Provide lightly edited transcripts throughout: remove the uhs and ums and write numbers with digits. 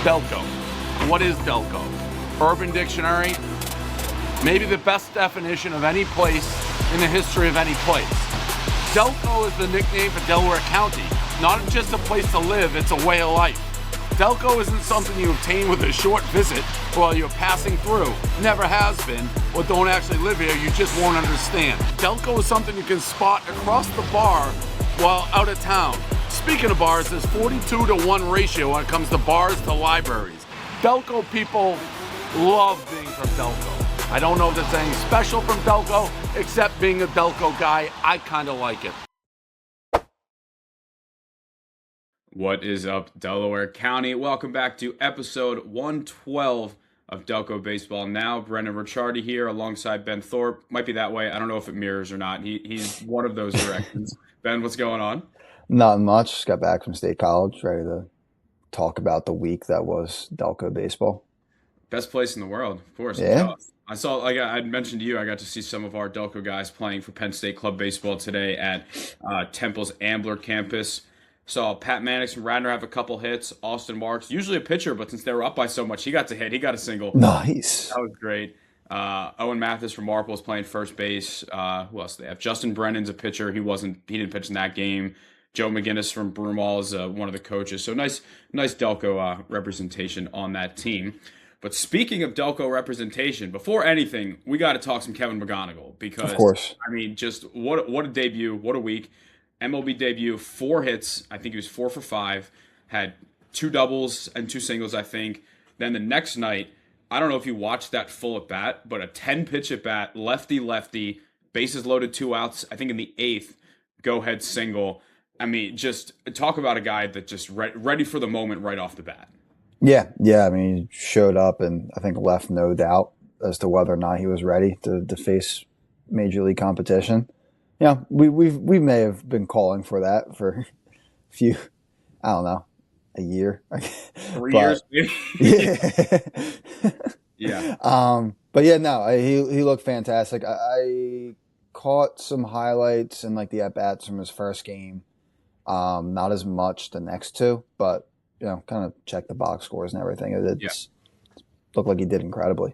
Delco. What is Delco? Urban Dictionary, maybe the best definition of any place in the history of any place. Delco is the nickname for Delaware County. Not just a place to live, it's a way of life. Delco isn't something you obtain with a short visit while you're passing through. Never has been, or don't actually live here, you just won't understand. Delco is something you can spot across the bar while out of town. Speaking of bars, there's 42-to-1 ratio when it comes to bars to libraries. Delco people love being from Delco. I don't know if there's anything special from Delco, except being a Delco guy, I kind of like it. What is up, Delaware County? Welcome back to episode 112 of Delco Baseball Now. Brendan Ricciardi here alongside Ben Thorpe. Might be that way. I don't know if it mirrors or not. He's one of those directions. Ben, what's going on? Not much. Just got back from State College, ready to talk about the week that was Delco baseball. Best place in the world, of course. Yeah. I saw, like I mentioned to you, I got to see some of our Delco guys playing for Penn State Club Baseball today at Temple's Ambler campus. Saw Pat Mannix from Radnor have a couple hits. Austin Marks, usually a pitcher, but since they were up by so much, he got to hit. He got a single. Nice. That was great. Owen Mathis from Marple is playing first base. Who else do they have? Justin Brennan's a pitcher. He didn't pitch in that game. Joe McGinnis from Broomall is one of the coaches. So nice Delco representation on that team. But speaking of Delco representation, before anything, we got to talk some Kevin McGonigle because, of course. I mean, just what a debut, what a week. MLB debut, 4 hits. I think he was 4 for 5. Had 2 doubles and 2 singles, I think. Then the next night, I don't know if you watched that full at bat, but a 10-pitch at bat, lefty, bases loaded, 2 outs. I think in the 8th, go-ahead single. I mean, just talk about a guy that just ready for the moment right off the bat. Yeah. I mean, he showed up and I think left no doubt as to whether or not he was ready to face major league competition. Yeah, we may have been calling for that for a few, I don't know, a year, 3 years. Yeah. Yeah. But yeah, no, he looked fantastic. I caught some highlights and like the at bats from his first game. Not as much the next 2, but kind of check the box scores and everything. It looked like he did incredibly.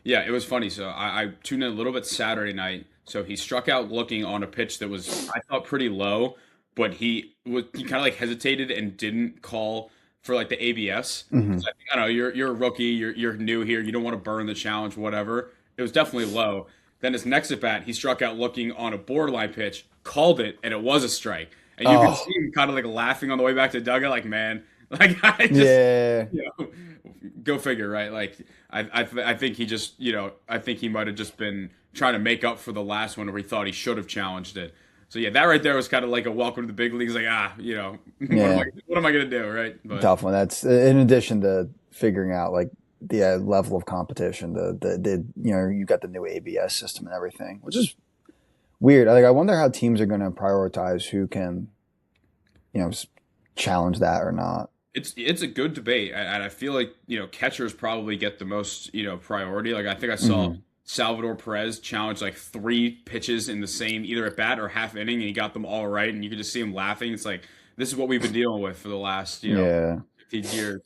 Yeah, it was funny. So I tuned in a little bit Saturday night. So he struck out looking on a pitch that was, I thought, pretty low, but he kind of like hesitated and didn't call for like the ABS. Mm-hmm. So I don't know, you're a rookie, you're new here, you don't want to burn the challenge, whatever. It was definitely low. Then his next at bat, he struck out looking on a borderline pitch, called it, and it was a strike. And you could see him kind of like laughing on the way back to dugout, like, man, like I just, go figure, right? Like I think he just, I think he might have just been trying to make up for the last one where he thought he should have challenged it. So yeah, that right there was kind of like a welcome to the big leagues. Like, what am I going to do, right? But, tough one. That's in addition to figuring out like the level of competition. You got the new ABS system and everything, which is weird. Like, I wonder how teams are going to prioritize who can, challenge that or not. It's a good debate, and I feel like catchers probably get the most priority. Like I think I saw Salvador Perez challenge like 3 pitches in the same either at bat or half inning, and he got them all right, and you could just see him laughing. It's like this is what we've been dealing with for the last 15 years,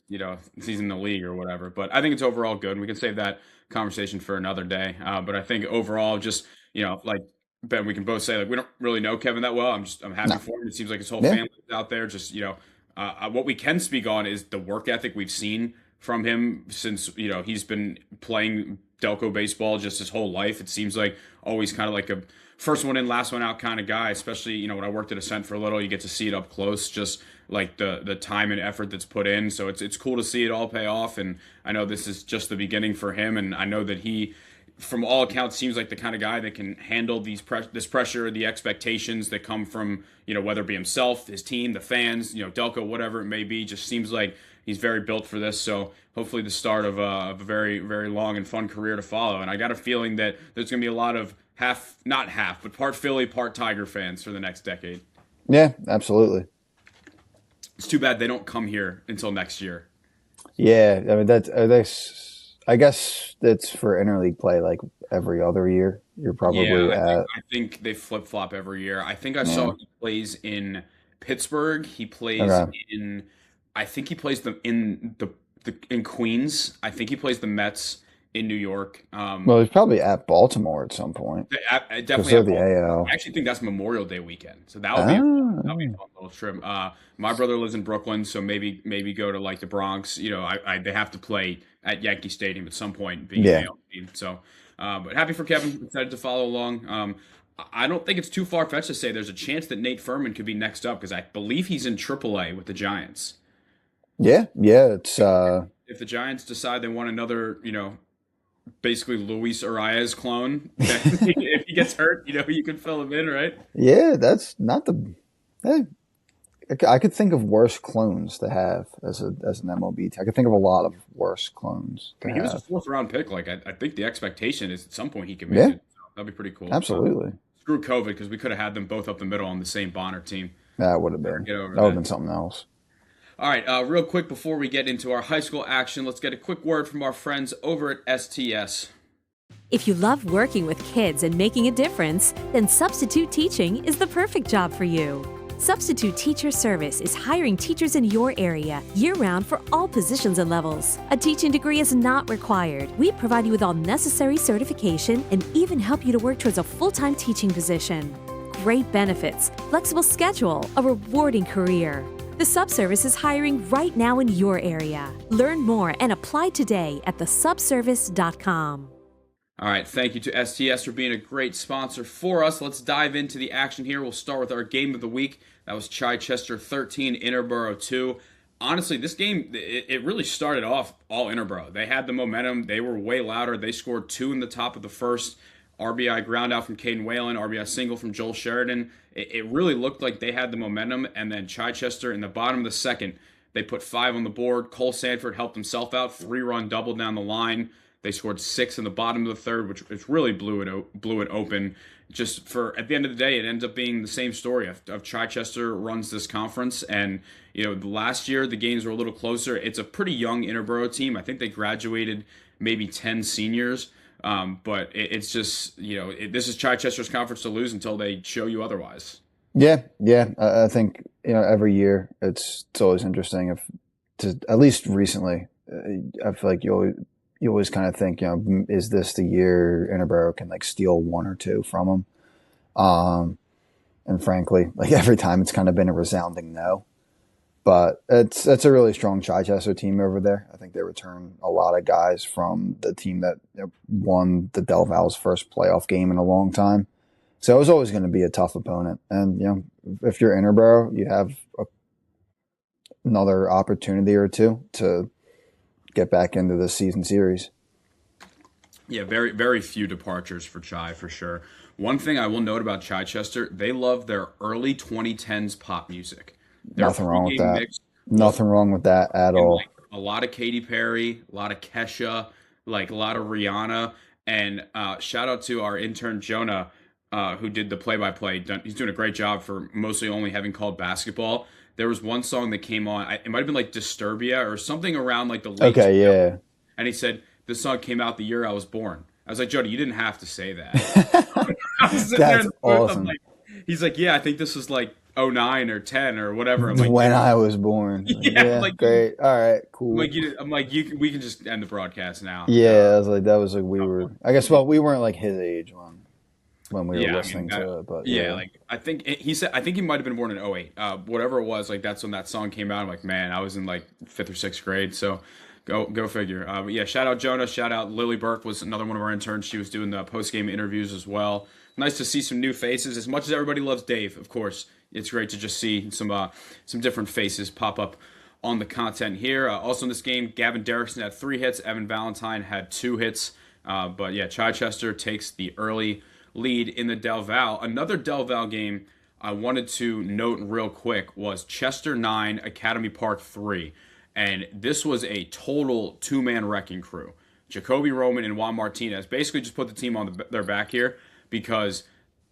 season in the league or whatever. But I think it's overall good, and we can save that conversation for another day. But I think overall, just like Ben, we can both say like we don't really know Kevin that well. I'm happy for him. It seems like his whole family is out there. Just what we can speak on is the work ethic we've seen from him since he's been playing Delco baseball just his whole life. It seems like always kind of like a first one in, last one out kind of guy. Especially when I worked at Ascent for a little, you get to see it up close. Just like the time and effort that's put in. So it's cool to see it all pay off. And I know this is just the beginning for him. And I know that he, from all accounts, seems like the kind of guy that can handle this pressure, the expectations that come from, whether it be himself, his team, the fans, Delco, whatever it may be. Just seems like he's very built for this. So hopefully the start of a very, very long and fun career to follow. And I got a feeling that there's going to be a lot of not half, but part Philly, part Tiger fans for the next decade. Yeah, absolutely. It's too bad they don't come here until next year. Yeah, I mean, I guess that's for interleague play like every other year. You're probably I think they flip-flop every year. I think I saw he plays in Pittsburgh. He plays in – I think he plays in the in Queens. I think he plays the Mets in New York. Well, he's probably at Baltimore at some point I because definitely they're have. the AL. I actually think that's Memorial Day weekend, so that would be a Ah, fun little trip. My brother lives in Brooklyn, so maybe go to like the Bronx. They have to play at Yankee Stadium at some point, being an yeah, AL team. So, but happy for Kevin. Excited to follow along. I don't think it's too far fetched to say there's a chance that Nate Furman could be next up because I believe he's in AAA with the Giants. yeah. It's If the Giants decide they want another, basically Luis Arias clone, then if he gets hurt, you can fill him in, right? yeah. That's not the. Hey, I could think of worse clones to have as an MLB team. I could think of a lot of worse clones I to mean, he was a have. fourth round pick. Like, I think the expectation is at some point he can make Yeah, it. So that'd be pretty cool. absolutely. Screw COVID because we could have had them both up the middle on the same Bonner team. That would have been Get over that would have that. been something else. All right, real quick before we get into our high school action, let's get a quick word from our friends over at STS. If you love working with kids and making a difference, then substitute teaching is the perfect job for you. Substitute Teacher Service is hiring teachers in your area year-round for all positions and levels. A teaching degree is not required. We provide you with all necessary certification and even help you to work towards a full-time teaching position. Great benefits, flexible schedule, a rewarding career. The Subservice is hiring right now in your area. Learn more and apply today at thesubservice.com. All right, thank you to STS for being a great sponsor for us. Let's dive into the action here. We'll start with our game of the week. That was Chichester 13, Interboro 2. Honestly, this game, it really started off all Interboro. They had the momentum. They were way louder. They scored 2 in the top of the first. RBI ground out from Caden Whalen, RBI single from Joel Sheridan. It really looked like they had the momentum, and then Chichester in the bottom of the second, they put 5 on the board. Cole Sanford helped himself out, 3-run double down the line. They scored 6 in the bottom of the third, which really blew it open. Just for at the end of the day, it ends up being the same story of Chichester runs this conference, and last year the games were a little closer. It's a pretty young Interboro team. I think they graduated maybe 10 seniors, but it's just this is Chichester's conference to lose until they show you otherwise. Yeah. I think every year it's always interesting at least recently. I feel like you always kind of think, is this the year Interboro can like steal 1 or 2 from them? And frankly, like every time it's kind of been a resounding no. But it's a really strong Chichester team over there. I think they return a lot of guys from the team that won the Del Val's first playoff game in a long time. So it was always going to be a tough opponent. And if you're Interboro, you have another opportunity or two to get back into the season series. Yeah, very, very few departures for Chi, for sure. One thing I will note about Chichester, they love their early 2010s pop music. Their Nothing wrong with pregame that. mix Nothing wrong with that at all. like a lot of Katy Perry, a lot of Kesha, like a lot of Rihanna, and shout out to our intern Jonah, who did the play-by-play. He's doing a great job for mostly only having called basketball. There was one song that came on. It might have been like Disturbia or something around like the late. Okay, yeah. And he said, this song came out the year I was born. I was like, Jody, you didn't have to say that. I was sitting there in That's the booth, awesome. he's like, yeah, I think this was like '09 or 10 or whatever. I'm like, When I was born. Yeah, like- great. All right, cool. we can just end the broadcast now. Yeah, I was like, that was like we were. I guess we weren't like his age when we were listening to it, but yeah, like I think he said, I think he might have been born in '08. Whatever it was, like that's when that song came out. I'm like, man, I was in like 5th or 6th grade, so go figure. But yeah, shout out Jonah, shout out Lily Burke was another one of our interns. She was doing the post game interviews as well. Nice to see some new faces. As much as everybody loves Dave, of course, it's great to just see some different faces pop up on the content here. Also in this game, Gavin Derrickson had 3 hits. Evan Valentine had 2 hits. But yeah, Chichester takes the early lead in the Del Val. Another Del Val game I wanted to note real quick was Chester 9, Academy Park 3. And this was a total 2-man wrecking crew. Jacoby Roman and Juan Martinez basically just put the team on their back here because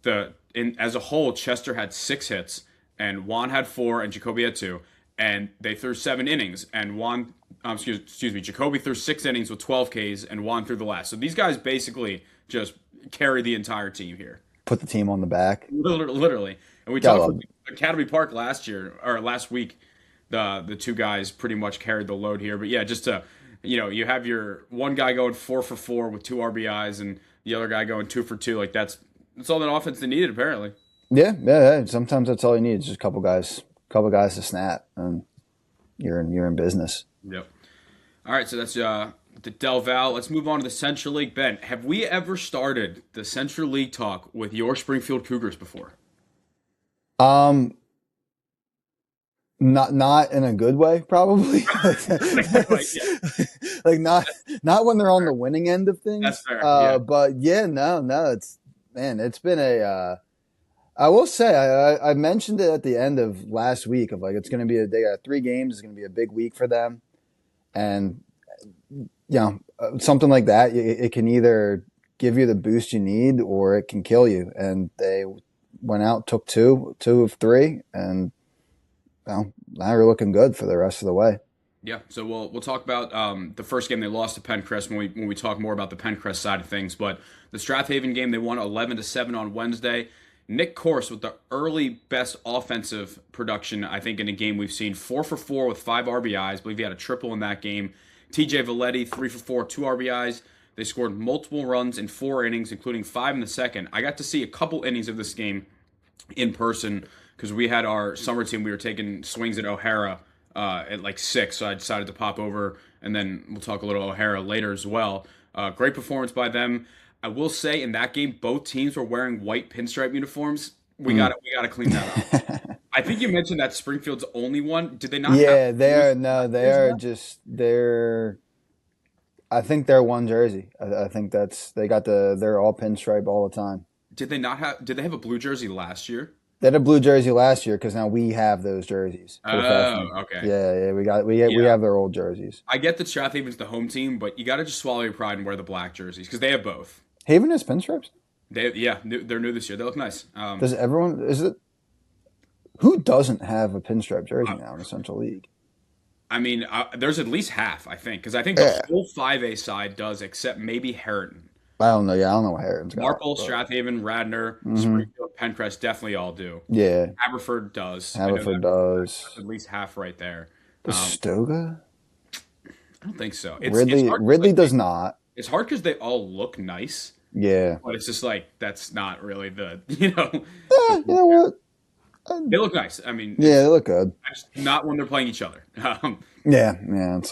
as a whole, Chester had 6 hits and Juan had 4 and Jacoby had 2. And they threw 7 innings and Jacoby threw 6 innings with 12 Ks and Juan threw the last. So these guys basically just carry the entire team here. put the team on the back. Literally. And we Gotta talked love about Academy Park last week. the two guys pretty much carried the load here. But yeah, just to, you have your one guy going 4 for 4 with 2 RBIs and the other guy going 2 for 2. Like that's all that offense they needed apparently. Yeah. Sometimes that's all you need. Just a couple guys to snap, and you're in business. Yep. All right, so that's the Del Val. Let's move on to the Central League. Ben, have we ever started the Central League talk with your Springfield Cougars before? Not in a good way, probably. Like not when they're on the winning end of things. That's fair. Yeah. But yeah, no, it's been a. I will say I mentioned it at the end of last week of like it's going to be they got 3 games. It's going to be a big week for them, and something like that. It can either give you the boost you need or it can kill you. And they went out, took 2 of 3, and now we're looking good for the rest of the way. Yeah, so we'll talk about the first game they lost to Pencrest when we talk more about the Pencrest side of things. But the Strathaven game, they won 11-7 on Wednesday. Nick Corse with the early best offensive production, I think, in a game we've seen. 4 for 4 with 5 RBIs. I believe he had a triple in that game. TJ Valetti, 3 for 4, 2 RBIs. They scored multiple runs in 4 innings, including 5 in the second. I got to see a couple innings of this game in person because we had our summer team. We were taking swings at O'Hara at like 6, so I decided to pop over, and then we'll talk a little O'Hara later as well. Great performance by them. I will say in that game, both teams were wearing white pinstripe uniforms. We got to clean that up. I think you mentioned that Springfield's only one. Did they not? Yeah, they're. I think they're one jersey. I think they're all pinstripe all the time. Did they have a blue jersey last year? They had a blue jersey last year because now we have those jerseys. Oh, okay. Yeah, we have their old jerseys. I get that Strathaven's the home team, but you got to just swallow your pride and wear the black jerseys because they have both. Haven has pinstripes? They're new this year. They look nice. Who doesn't have a pinstripe jersey now in the Central League? I mean, there's at least half, I think, because I think the whole 5A side does, except maybe Harriton. I don't know. Yeah, I don't know what Harriton's got. Marple, Strathaven, Radnor, Springfield, Pencrest definitely all do. Yeah. Haverford does. Does. At least half right there. Does Stoga? I don't think so. Ridley does not. It's hard because they all look nice. Yeah. But it's just like, that's not really the, You know what? They look nice. I mean, yeah, they look good. Not when they're playing each other. It's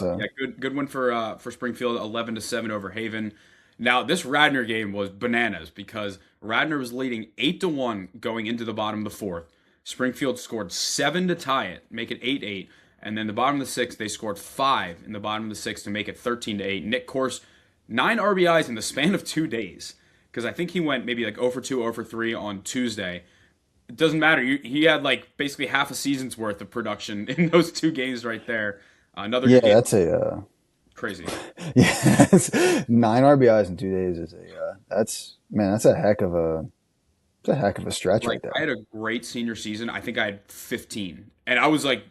good win for Springfield, 11-7 over Haven. Now this Radnor game was bananas because Radnor was leading 8-1 going into the bottom of the 4th. Springfield scored 7 to tie it, make it 8-8, and then the bottom of the 6th they scored 5 in the bottom of the 6th to make it 13-8. Nick Corse, 9 RBIs in the span of 2 days because I think he went maybe like 0 for 2, 0 for 3 on Tuesday. It doesn't matter. He had like basically half a season's worth of production in those 2 games right there. Another game. That's a crazy. Yeah, 9 RBIs in 2 days is that's a heck of a stretch right there. I had a great senior season. I think I had 15, and I was like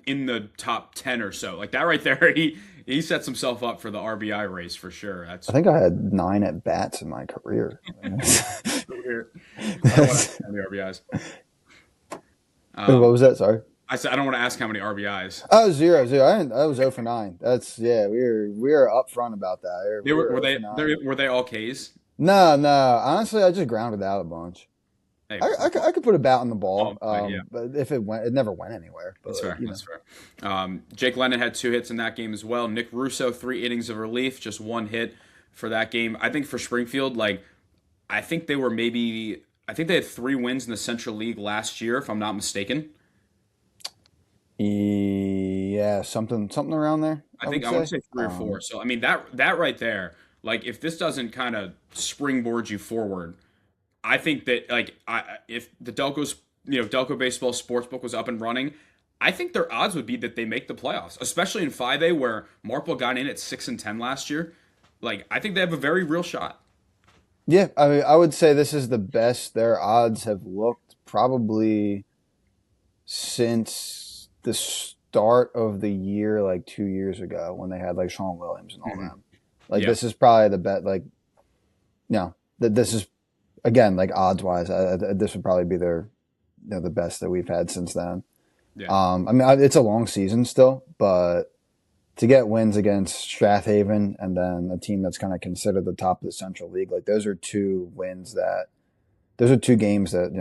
in the top 10 or so. Like that right there, he sets himself up for the RBI race for sure. I think I had 9 at bats in my career. Weird. I don't want to ask how many RBIs. What was that? Sorry. I said I don't want to ask how many RBIs. Oh, 0. I was 0 for 9. That's we were upfront about that. Were they all Ks? No. Honestly, I just grounded out a bunch. Hey, I could put a bat on the ball, but if it never went anywhere. But, that's fair. Jake Lennon had 2 hits in that game as well. Nick Russo, 3 innings of relief, just 1 hit for that game. I think for Springfield, I think they had 3 wins in the Central League last year, if I'm not mistaken. Yeah, something around there. I want to say 3 or 4. So I mean that right there, if this doesn't kind of springboard you forward, I think that if the Delco Baseball Sportsbook was up and running, I think their odds would be that they make the playoffs, especially in 5A where Marple got in at 6-10 last year. I think they have a very real shot. Yeah, I mean, I would say this is the best their odds have looked probably since the start of the year, 2 years ago when they had Sean Williams and all them. This is probably the bet. This is again odds wise. This would probably be their, the best that we've had since then. Yeah. I mean, it's a long season still, but to get wins against Strathaven and then a team that's kind of considered the top of the Central League, like those are two games that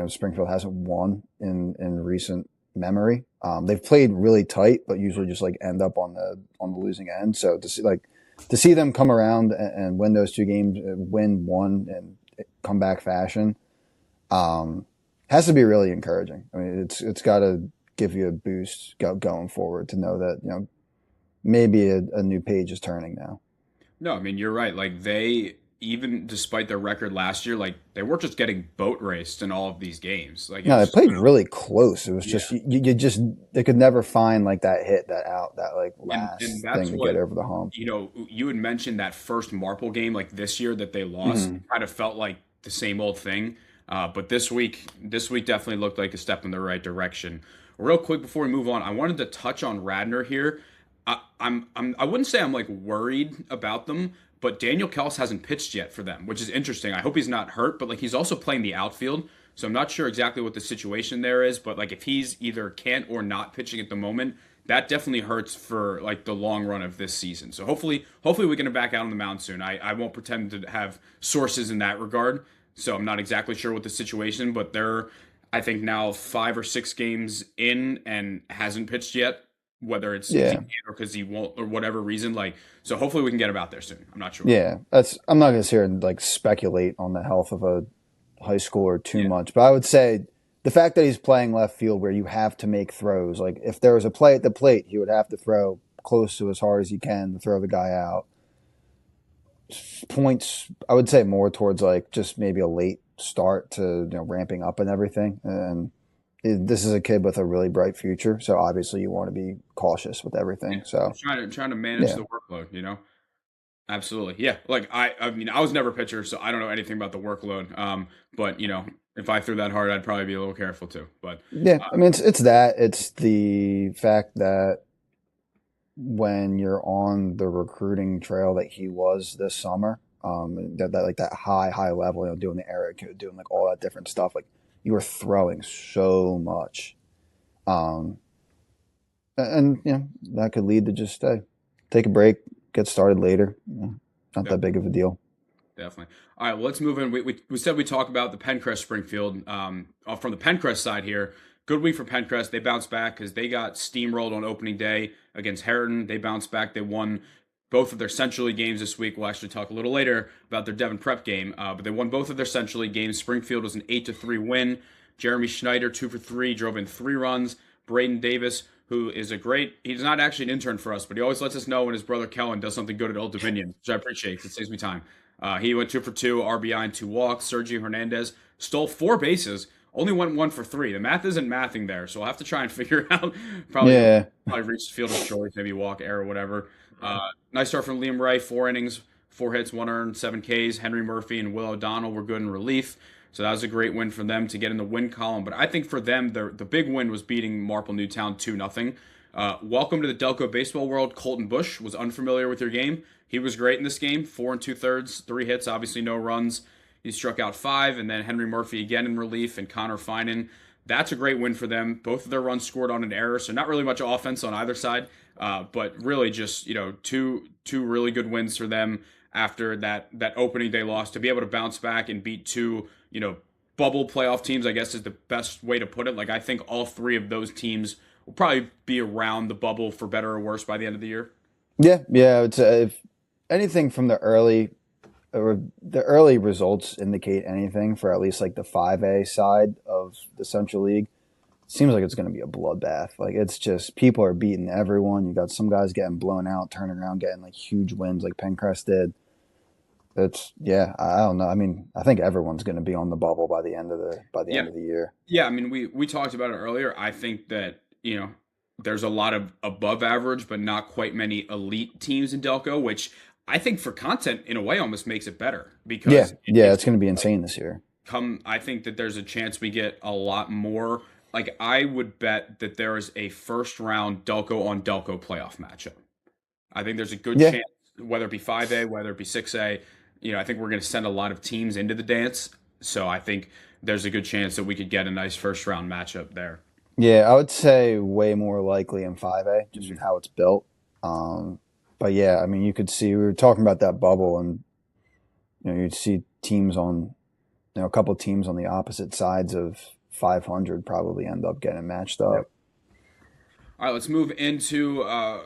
Springfield hasn't won in recent memory. They've played really tight, but usually just like end up on the losing end. So to see them come around and win those two games, win one in comeback fashion, has to be really encouraging. I mean, it's got to give you a boost going forward to know that maybe a new page is turning now. No, I mean, you're right. Like they, even despite their record last year, like they weren't just getting boat raced in all of these games. Like No, they played really close. It was just you just they could never find like that hit, that out, that like last and that's thing to what, get over the hump. You had mentioned that first Marple game like this year that they lost. Kind of felt like the same old thing. But this week definitely looked like a step in the right direction. Real quick before we move on, I wanted to touch on Radnor here. I wouldn't say I'm like worried about them, but Daniel Kels hasn't pitched yet for them, which is interesting. I hope he's not hurt, but like he's also playing the outfield, so I'm not sure exactly what the situation there is. But like if he's either can't or not pitching at the moment, that definitely hurts for like the long run of this season. So hopefully we get him back out on the mound soon. I won't pretend to have sources in that regard, so I'm not exactly sure what the situation, but they're I think now 5 or 6 games in and hasn't pitched yet. Whether it's because he can't or because he won't or whatever reason, like so. Hopefully, we can get him out there soon. I'm not sure. Yeah, I'm not going to sit here and like speculate on the health of a high schooler too much, but I would say the fact that he's playing left field where you have to make throws, like if there was a play at the plate, he would have to throw close to as hard as he can to throw the guy out. Points, I would say more towards like just maybe a late start to ramping up and everything, and this is a kid with a really bright future, so obviously you want to be cautious with everything. So trying to manage the workload, Absolutely, yeah. Like I mean, I was never a pitcher, so I don't know anything about the workload. But if I threw that hard, I'd probably be a little careful too. But yeah, I mean, it's the fact that when you're on the recruiting trail that he was this summer, that like that high level, doing the air code, doing like all that different stuff, like. You were throwing so much. And that could lead to just take a break, get started later. Not that big of a deal. Definitely. All right, well, let's move in. We said we talk about the Pencrest Springfield. From the Pencrest side here, good week for Pencrest. They bounced back because they got steamrolled on opening day against Harriton. They bounced back. They won both of their Central League games this week. We'll actually talk a little later about their Devon Prep game, but they won both of their Central League games. Springfield was an 8-3 win. Jeremy Schneider, 2 for 3, drove in 3 runs. Braden Davis, who is he's not actually an intern for us, but he always lets us know when his brother Kellen does something good at Old Dominion, which I appreciate because it saves me time. He went 2 for 2, RBI and 2 walks. Sergio Hernandez stole 4 bases, only went 1 for 3. The math isn't mathing there, so I'll have to try and figure out. Probably reach the field of choice, maybe walk, error, whatever. Nice start from Liam Ray, 4 innings, 4 hits, 1 earned, 7 Ks. Henry Murphy and Will O'Donnell were good in relief. So that was a great win for them to get in the win column. But I think for them, the big win was beating Marple Newtown 2-0. Welcome to the Delco baseball world. Colton Bush was unfamiliar with your game. He was great in this game, 4 2/3, 3 hits, obviously no runs. He struck out 5, and then Henry Murphy again in relief, and Connor Finan. That's a great win for them. Both of their runs scored on an error, so not really much offense on either side, but really just two really good wins for them after that opening day loss. To be able to bounce back and beat 2 bubble playoff teams, I guess is the best way to put it. Like I think all 3 of those teams will probably be around the bubble for better or worse by the end of the year. Yeah. It's if anything from the early results indicate anything for at least like the 5A side of the Central League, it seems like it's going to be a bloodbath. Like it's just people are beating everyone. You got some guys getting blown out, turning around, getting like huge wins like Pencrest did. I don't know. I mean, I think everyone's going to be on the bubble by the end of the year. Yeah, I mean, we talked about it earlier. I think that there's a lot of above average, but not quite many elite teams in Delco, which I think for content in a way almost makes it better because it's going to be insane this year. I think that there's a chance we get a lot more. Like I would bet that there is a first round Delco on Delco playoff matchup. I think there's a good chance, whether it be 5A, whether it be 6A. I think we're going to send a lot of teams into the dance. So I think there's a good chance that we could get a nice first round matchup there. Yeah, I would say way more likely in 5A, just with Mhm. how it's built. Um, but yeah, I mean, you could see we were talking about that bubble, and you'd see teams on, a couple of teams on the opposite sides of 500 probably end up getting matched Yep. up. All right, let's move into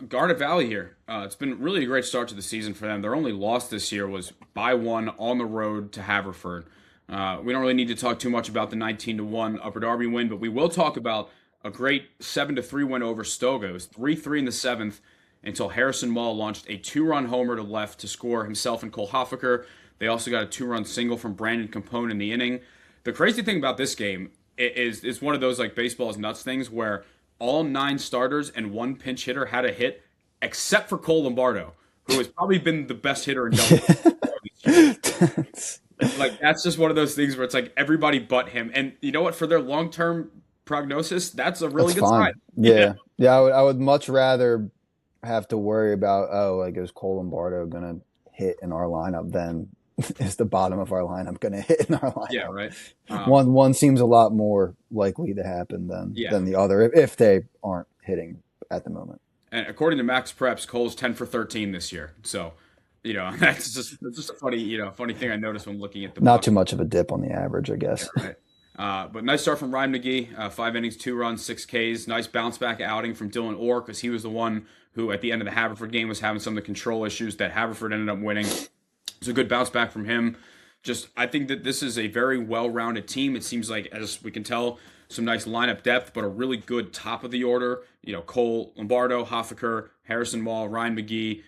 Garnet Valley here. It's been really a great start to the season for them. Their only loss this year was by one on the road to Haverford. We don't really need to talk too much about the 19-1 Upper Darby win, but we will talk about a great 7-3 win over Stoga. It was 3-3 in the seventh until Harrison Mall launched a two-run homer to left to score himself and Cole Hoffaker. They also got a two-run single from Brandon Capone in the inning. The crazy thing about this game is it's one of those like baseball's nuts things where all 9 starters and one pinch hitter had a hit, except for Cole Lombardo, who has probably been the best hitter in Delco this year. Like that's just one of those things where it's like everybody but him. And you know what? For their long-term prognosis, that's a really That's good sign. fine. Yeah. I would much rather have to worry about, like, is Cole Lombardo gonna hit in our lineup than is the bottom of our lineup gonna hit in our Yeah, lineup. right. One seems a lot more likely to happen Yeah. than the other if they aren't hitting at the moment. And according to Max Preps, Cole's 10 for 13 this year. So, that's just a funny thing I noticed when looking at the Not box. too much of a dip on the average, I guess. Right. But nice start from Ryan McGee. 5 innings, 2 runs, 6 Ks. Nice bounce back outing from Dylan Orr because he was the one who, at the end of the Haverford game, was having some of the control issues that Haverford ended up winning. It's a good bounce back from him. I think that this is a very well-rounded team. It seems like, as we can tell, some nice lineup depth, but a really good top of the order. Cole Lombardo, Hoffaker, Harrison Mall, Ryan McGee,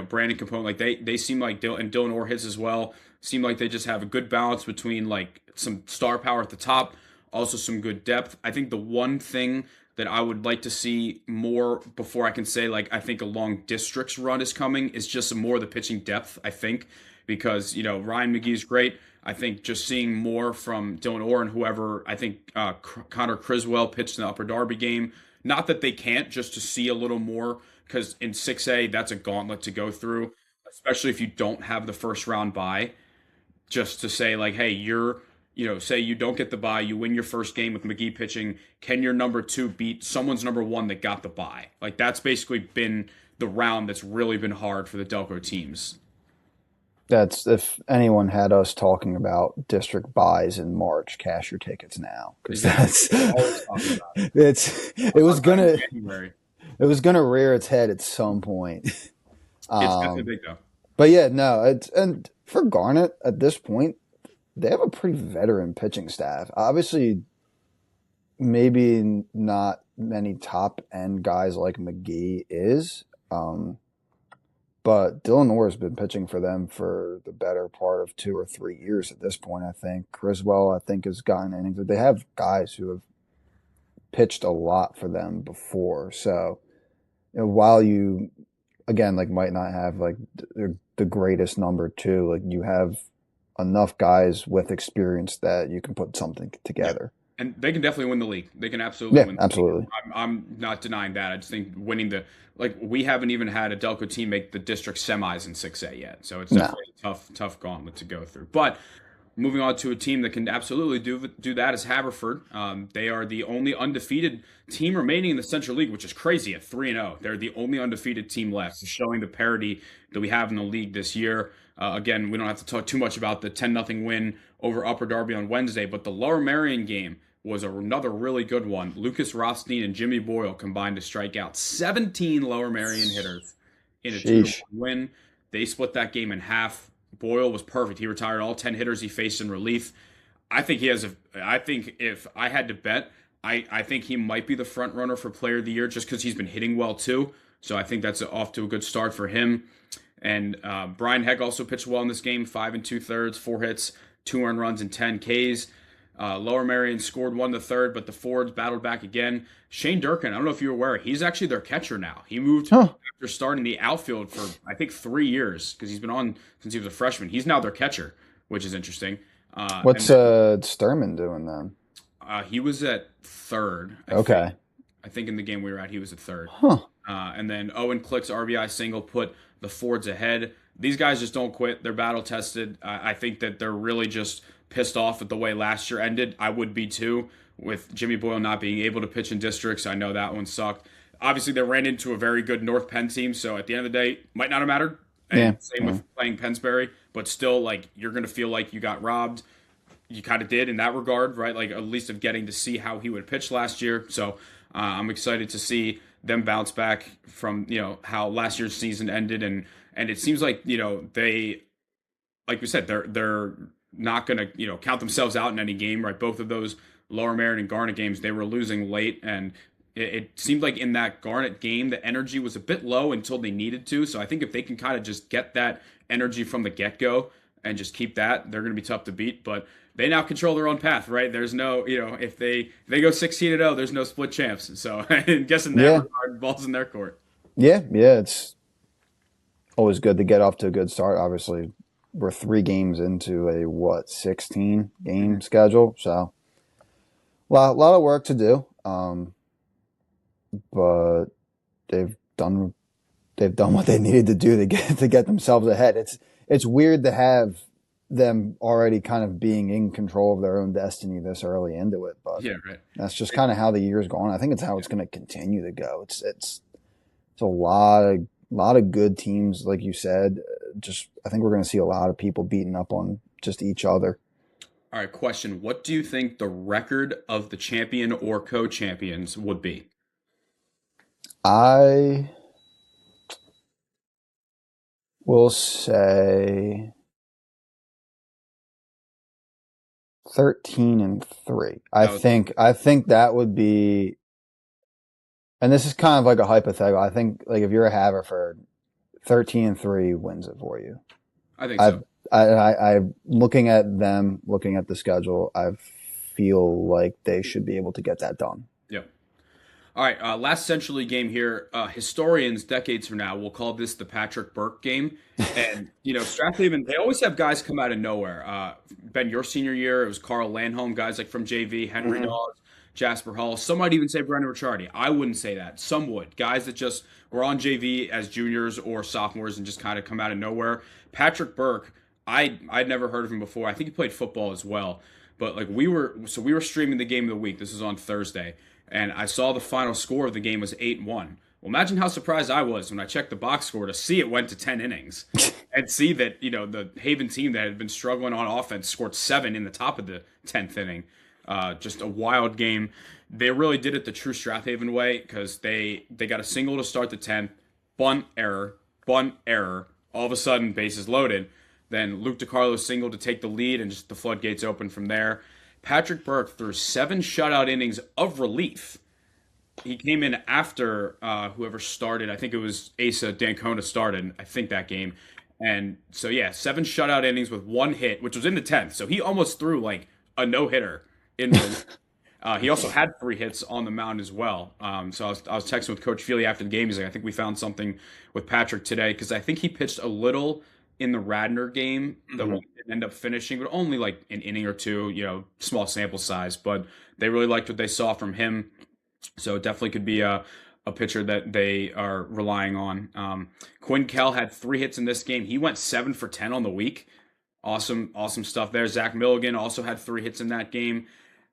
Brandon Capone. Like they seem like Dylan Orr hits as well. Seem like they just have a good balance between like some star power at the top, also some good depth. I think the one thing that I would like to see more before I can say like I think a long districts run is coming is just some more of the pitching depth. I think because Ryan McGee's great. I think just seeing more from Dylan Orr and whoever. I think Connor Criswell pitched in the Upper Darby game. Not that they can't, just to see a little more because in 6A that's a gauntlet to go through, especially if you don't have the first round bye. Just to say like, hey, say you don't get the bye, you win your first game with McGee pitching. Can your number 2 beat someone's number 1 that got the bye? Like that's basically been the round that's really been hard for the Delco teams. That's if anyone had us talking about district buys in March, cash your tickets now because it was gonna rear its head at some point. It's definitely big though. But yeah, no, and for Garnet at this point, they have a pretty veteran pitching staff. Obviously, maybe not many top end guys like McGee is. But Dylan Orr has been pitching for them for the better part of 2 or 3 years at this point, I think. Criswell, I think, has gotten innings. They have guys who have pitched a lot for them before. So, while you, again, like might not have like the greatest number 2, like you have enough guys with experience that you can put something together. And they can definitely win the league. They can absolutely win the absolutely. league. I'm not denying that. I just think winning we haven't even had a Delco team make the district semis in 6A yet. So it's definitely a tough gauntlet to go through. But moving on to a team that can absolutely do that is Haverford. They are the only undefeated team remaining in the Central League, which is crazy at 3-0. They're the only undefeated team left, showing the parity that we have in the league this year. Again, we don't have to talk too much about the 10-0 win over Upper Darby on Wednesday, but the Lower Merion game was another really good one. Lucas Rothstein and Jimmy Boyle combined to strike out 17 Lower Merion hitters in a 2-1 win. They split that game in half. Boyle was perfect. He retired all 10 hitters he faced in relief. I think if I had to bet, I think he might be the front runner for Player of the Year just because he's been hitting well too. So I think that's off to a good start for him. And Brian Heck also pitched well in this game, 5 2/3, 4 hits, 2 earned runs, and 10 Ks. Lower Merion scored 1 1/3, but the Fords battled back again. Shane Durkin, I don't know if you're aware, he's actually their catcher now. He moved after starting the outfield for, I think, 3 years because he's been on since he was a freshman. He's now their catcher, which is interesting. What's Sturman doing then? He was at third. I think in the game we were at, he was at third. And then Owen Click's RBI single put the Fords ahead. These guys just don't quit. They're battle tested. I think that they're really just pissed off at the way last year ended. I would be too. with Jimmy Boyle not being able to pitch in districts. I know that one sucked. Obviously, they ran into a very good North Penn team, so at the end of the day, might not have mattered. And same with playing Pennsbury, but still, like, you're going to feel like you got robbed. You kind of did in that regard, right? Like, at least of getting to see how he would pitch last year. So I'm excited to see them bounce back from, how last year's season ended. And it seems like, they, like we said, they're not going to, count themselves out in any game, right? Both of those Lower Merion and Garnet games, they were losing late, and it seemed like in that Garnet game, the energy was a bit low until they needed to. So I think if they can kind of just get that energy from the get-go and just keep that, they're going to be tough to beat. But they now control their own path, right? There's no, if they go 16-0, there's no split champs. So I'm guessing that regard, ball's in their court. Yeah, it's always good to get off to a good start. Obviously, we're 3 games into a 16-game schedule, so a lot of work to do. But they've done what they needed to do to get themselves ahead. It's weird to have them already kind of being in control of their own destiny this early into it, but that's just kind of how the year's going. I think it's how it's going to continue to go. It's a lot of good teams, like you said. I think we're going to see a lot of people beating up on just each other. All right, question. What do you think the record of the champion or co-champions would be? I will say 13-3. I think that would be, and this is kind of like a hypothetical. I think, like, if you're a Haverford, 13-3 wins it for you. I think so. I'm looking at them, looking at the schedule. I feel like they should be able to get that done. Yep. All right, last Central League game here. Historians, decades from now, will call this the Patrick Burke game. And, Strathaven, they always have guys come out of nowhere. Ben, your senior year, it was Carl Landholm, guys like from JV, Henry Dawes, Jasper Hall. Some might even say Brendan Ricciardi. I wouldn't say that. Some would. Guys that just were on JV as juniors or sophomores and just kind of come out of nowhere. Patrick Burke, I'd never heard of him before. I think he played football as well. But, like, we were streaming the game of the week. This was on Thursday. And I saw the final score of the game was 8-1. Well, imagine how surprised I was when I checked the box score to see it went to 10 innings and see that, the Haven team that had been struggling on offense scored 7 in the top of the 10th inning. Just a wild game. They really did it the true Strathaven way because they got a single to start the 10th, bunt error, all of a sudden bases loaded. Then Luke DiCarlo single to take the lead and just the floodgates open from there. Patrick Burke threw 7 shutout innings of relief. He came in after whoever started. I think it was Asa Dancona started, I think, that game. And so, 7 shutout innings with 1 hit, which was in the 10th. So he almost threw like a no-hitter in the he also had 3 hits on the mound as well. So I was texting with Coach Feely after the game. He's like, I think we found something with Patrick today because I think he pitched a little in the Radnor game that we didn't end up finishing, but only like an inning or 2, small sample size. But they really liked what they saw from him. So it definitely could be a pitcher that they are relying on. Quinn Kell had 3 hits in this game. He went 7 for 10 on the week. Awesome stuff there. Zach Milligan also had 3 hits in that game.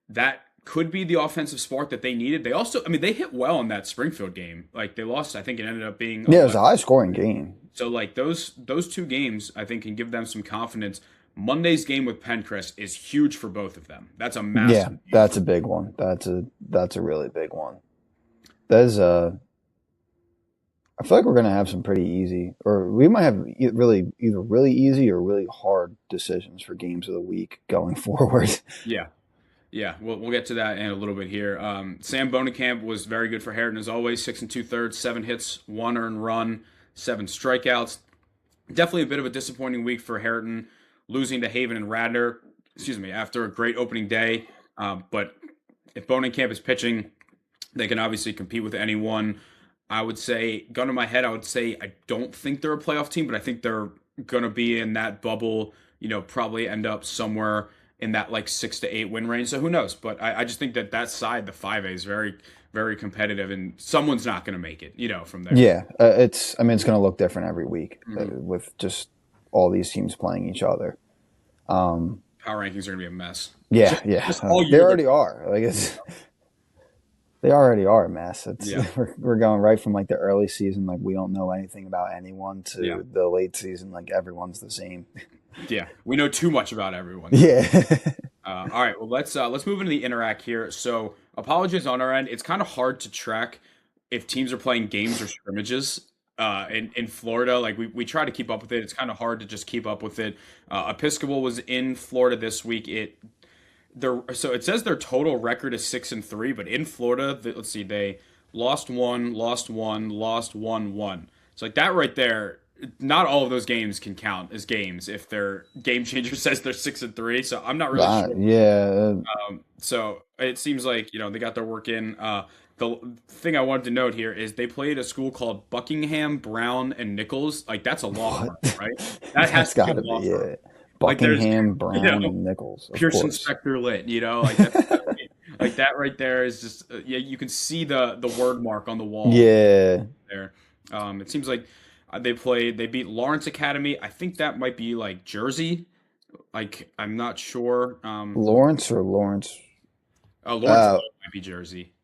That could be the offensive spark that they needed. They also, they hit well in that Springfield game. Like, they lost, I think it ended up being... Yeah, it was a high-scoring game. So, like, those 2 games, I think, can give them some confidence. Monday's game with Pencrest is huge for both of them. That's a massive... Yeah, that's a big one. That's a really big one. There's I feel like we're going to have some pretty easy, or we might have either really easy or really hard decisions for games of the week going forward. Yeah, we'll get to that in a little bit here. Sam Bonenkamp was very good for Harriton as always. 6 2/3, 7 hits, 1 earned run, 7 strikeouts. Definitely a bit of a disappointing week for Harriton, losing to Haven and Radnor. After a great opening day. But if Bonenkamp is pitching, they can obviously compete with anyone. I would say, gun to my head, I don't think they're a playoff team, but I think they're going to be in that bubble. Probably end up somewhere in that like 6 to 8 win range. So who knows? But I just think that side, the 5A, is very, very competitive, and someone's not going to make it, from there. Yeah, it's going to look different every week with just all these teams playing each other. Power rankings are going to be a mess. Yeah, yeah. Just all They year. already are. Like they already are a mess. It's Yeah. we're going right from like the early season, like we don't know anything about anyone, Yeah. to the late season, like everyone's the same. Yeah. We know too much about everyone. Yeah. All right. Well, let's move into the interact here. So, apologies on our end. It's kind of hard to track if teams are playing games or scrimmages. In Florida, like we try to keep up with it. It's kind of hard to just keep up with it. Episcopal was in Florida this week. So it says their total record is 6-3, but in Florida, let's see, they lost one, lost one, lost one, one. So like that right there, not all of those games can count as games if their game changer says they're 6-3. So I'm not really sure. Yeah. So it seems like they got their work in. The thing I wanted to note here is they played a school called Buckingham, Brown, and Nichols. Like that's a law firm, right? That has That's to be got a to law be firm. it. Like there's, Buckingham, Brown, and Nichols. Of Pearson course. Spector Lit, like like that right there is just you can see the word mark on the wall. Yeah. There. It seems like they beat Lawrence Academy. I think that might be like Jersey. Like I'm not sure. Lawrence or Lawrence? Lawrence might be Jersey.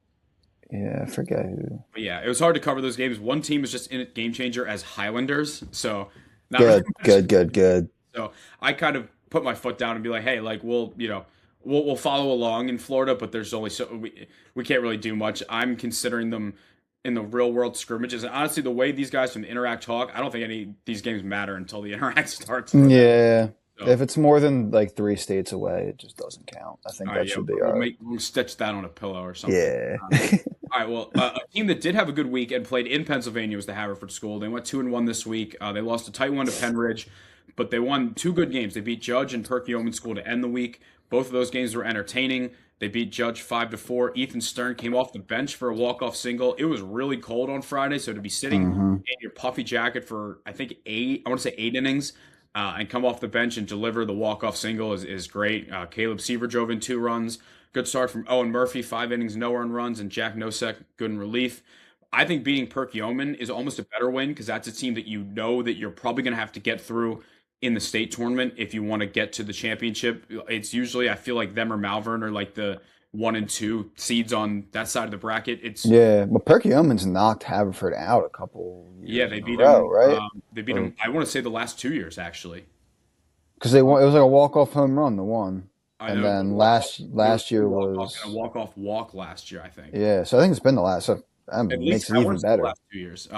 Yeah, I forget who. But yeah, it was hard to cover those games. One team was just in it game changer as Highlanders. So not Good. So I kind of put my foot down and be like, hey, like we'll follow along in Florida, but there's only we can't really do much. I'm considering them in the real world scrimmages, and honestly, the way these guys from the Interact talk, I don't think any of these games matter until the Interact starts. Yeah. So, if it's more than like 3 states away, it just doesn't count. I think that should be all right. We'll stitch that on a pillow or something. Yeah. All right. Well, a team that did have a good week and played in Pennsylvania was the Haverford School. They went 2-1 this week. They lost a tight one to Penridge, but they won 2 good games. They beat Judge and Perkiomen School to end the week. Both of those games were entertaining. They beat Judge 5-4. Ethan Stern came off the bench for a walk-off single. It was really cold on Friday, so to be sitting in your puffy jacket for I think 8 innings, and come off the bench and deliver the walk-off single is great. Caleb Seaver drove in 2 runs. Good start from Owen Murphy, 5 innings, no earned runs, and Jack Nosek, good in relief. I think beating Perkiomen is almost a better win because that's a team that you know that you're probably going to have to get through in the state tournament if you want to get to the championship. It's usually, I feel like them or Malvern are like the 1 and 2 seeds on that side of the bracket. But Perkiomen's knocked Haverford out a couple years they in beat a row, them, right? They beat them, I want to say the last 2 years actually. Because it was like a walk-off home run, the one. And then last year was a walk-off walk last year, I think. Yeah, so I think it's been the last. So that makes it even better. The last 2 years.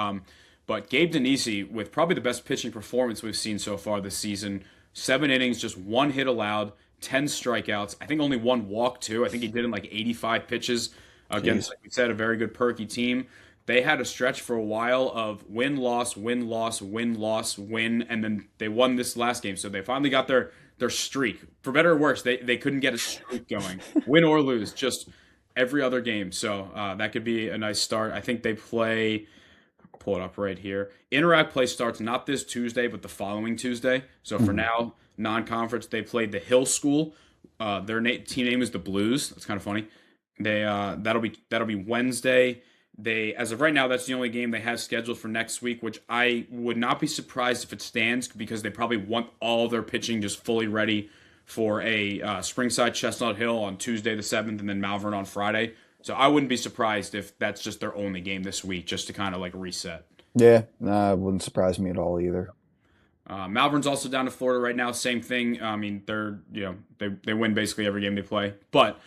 But Gabe Denisi, with probably the best pitching performance we've seen so far this season, 7 innings, just 1 hit allowed, 10 strikeouts. I think only 1 walk too. I think he did in like 85 pitches against, like we said, a very good Perky team. They had a stretch for a while of win, loss, win, loss, win, loss, win, and then they won this last game. So they finally got their streak. For better or worse, they couldn't get a streak going, win or lose, just every other game. So that could be a nice start. I think they play. Pull it up right here. Interact play starts not this Tuesday, but the following Tuesday. So for now, non-conference, they played the Hill School. Their team name is the Blues. That's kind of funny. They that'll be Wednesday. As of right now, that's the only game they have scheduled for next week, which I would not be surprised if it stands because they probably want all their pitching just fully ready for a Springside Chestnut Hill on Tuesday the 7th and then Malvern on Friday. So I wouldn't be surprised if that's just their only game this week, just to kind of like reset. Yeah, it wouldn't surprise me at all either. Malvern's also down to Florida right now. Same thing. I mean, they win basically every game they play. But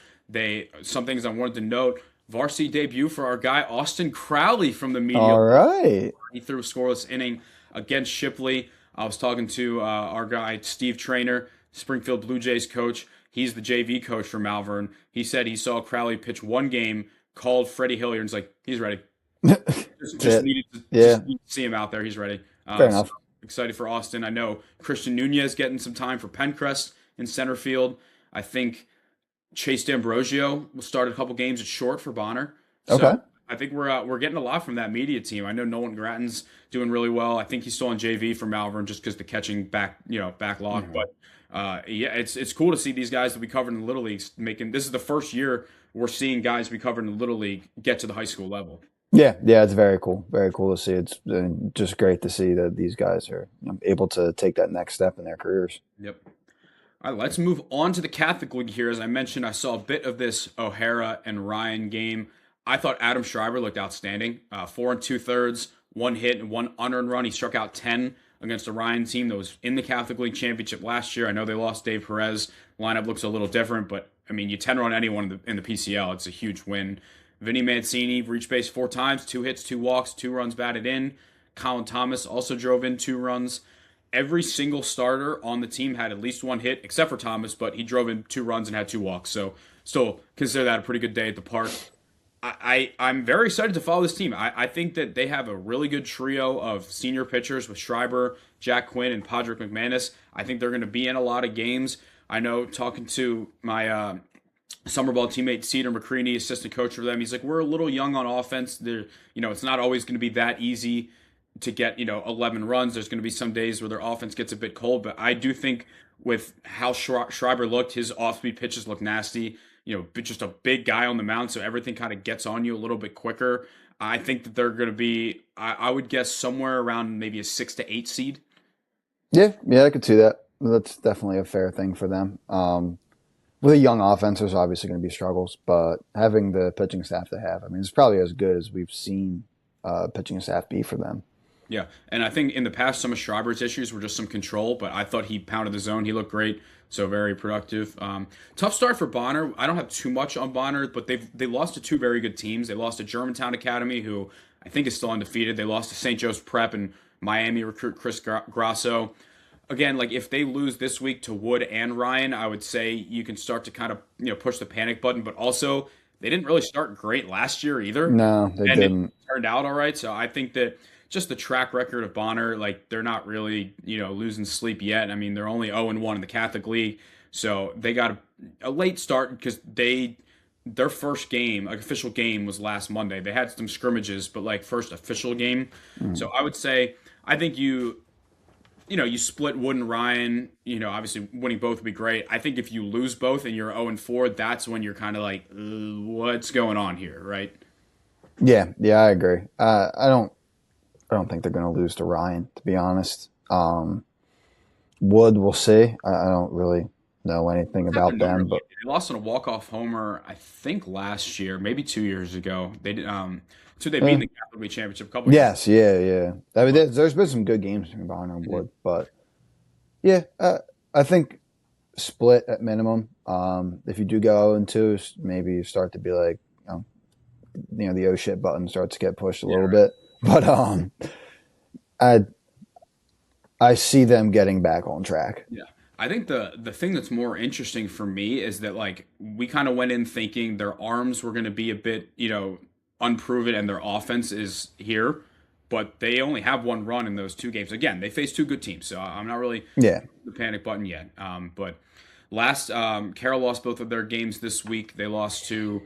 some things I wanted to note. Varsity debut for our guy Austin Crowley from the media. All right. He threw a scoreless inning against Shipley. I was talking to our guy Steve Trainer, Springfield Blue Jays coach. He's the JV coach for Malvern. He said he saw Crowley pitch 1 game, called Freddie Hilliard, and was like, he's ready. just needed to see him out there. He's ready. Fair enough. Excited for Austin. I know Christian Nunez getting some time for Pencrest in center field. I think Chase D'Ambrosio will start a couple games at short for Bonner. So okay. I think we're getting a lot from that media team. I know Nolan Gratton's doing really well. I think he's still on JV for Malvern just because the catching backlog. Mm-hmm. But it's cool to see these guys that we covered in the Little Leagues making. This is the first year we're seeing guys we covered in the Little League get to the high school level. Yeah, it's very cool. Very cool to see. It's just great to see that these guys are able to take that next step in their careers. Yep. All right, let's move on to the Catholic League here. As I mentioned, I saw a bit of this O'Hara and Ryan game. I thought Adam Schreiber looked outstanding. 4 2/3, 1 hit and 1 unearned run. He struck out 10 against the Ryan team that was in the Catholic League Championship last year. I know they lost Dave Perez. Lineup looks a little different, but I mean, you 10 run anyone in the PCL. It's a huge win. Vinny Mancini reached base 4 times, 2 hits, 2 walks, 2 runs batted in. Colin Thomas also drove in 2 runs. Every single starter on the team had at least 1 hit, except for Thomas, but he drove in 2 runs and had 2 walks. So still consider that a pretty good day at the park. I'm very excited to follow this team. I think that they have a really good trio of senior pitchers with Schreiber, Jack Quinn, and Padraig McManus. I think they're going to be in a lot of games. I know talking to my summer ball teammate Cedar McCreaney, assistant coach for them, he's like, we're a little young on offense. It's not always going to be that easy to get 11 runs. There's going to be some days where their offense gets a bit cold, but I do think with how Schreiber looked, his off-speed pitches look nasty. Just a big guy on the mound, so everything kind of gets on you a little bit quicker. I think that they're going to be, I would guess, somewhere around maybe a 6 to 8 seed. Yeah, I could see that. That's definitely a fair thing for them. With a young offense, there's obviously going to be struggles, but having the pitching staff they have, I mean, it's probably as good as we've seen pitching staff be for them. Yeah, and I think in the past, some of Schreiber's issues were just some control, but I thought he pounded the zone. He looked great, so very productive. Tough start for Bonner. I don't have too much on Bonner, but they lost to 2 very good teams. They lost to Germantown Academy, who I think is still undefeated. They lost to St. Joe's Prep and Miami recruit Chris Grasso. Again, like if they lose this week to Wood and Ryan, I would say you can start to kind of push the panic button, but also they didn't really start great last year either. No, they didn't. It turned out all right, so I think that just the track record of Bonner, like they're not really, losing sleep yet. I mean, they're only 0-1 in the Catholic League, so they got a late start because their first game, like official game, was last Monday. They had some scrimmages, but like first official game. So I would say, I think you split Wood and Ryan. Obviously winning both would be great. I think if you lose both and you're 0-4, that's when you're kind of like, what's going on here, right? Yeah, I agree. I don't think they're going to lose to Ryan, to be honest. Wood, we'll see. I don't really know anything about them, but they lost on a walk-off homer, I think last year, maybe 2 years ago. They did. So they beat in the Catholic League Championship a couple. Yes, yeah. I mean, there's been some good games between Bonner and Wood, but yeah, I think split at minimum. If you do go 0-2, maybe you start to be like, the oh shit button starts to get pushed a little bit. But I see them getting back on track. Yeah. I think the thing that's more interesting for me is that like we kind of went in thinking their arms were going to be a bit, unproven and their offense is here, but they only have 1 run in those 2 games. Again, they face 2 good teams, so I'm not really the panic button yet. But last Carroll lost both of their games this week. They lost to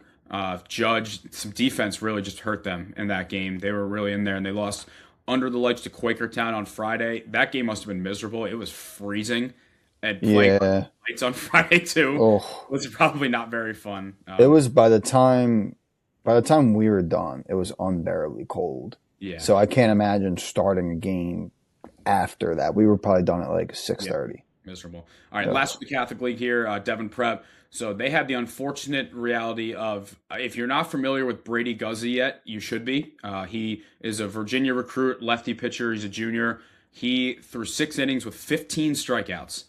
Judge. Some defense really just hurt them in that game. They were really in there, and they lost under the lights to Quakertown on Friday. That game must have been miserable. It was freezing. And playing lights on Friday too was probably not very fun. It was by the time we were done, it was unbearably cold. Yeah. So I can't imagine starting a game after that. We were probably done at like 6:30. Yeah. Miserable. All right, last of the Catholic League here, Devon Prep. So they had the unfortunate reality of, if you're not familiar with Brady Guzzi yet, you should be. He is a Virginia recruit, lefty pitcher. He's a junior. He threw 6 innings with 15 strikeouts.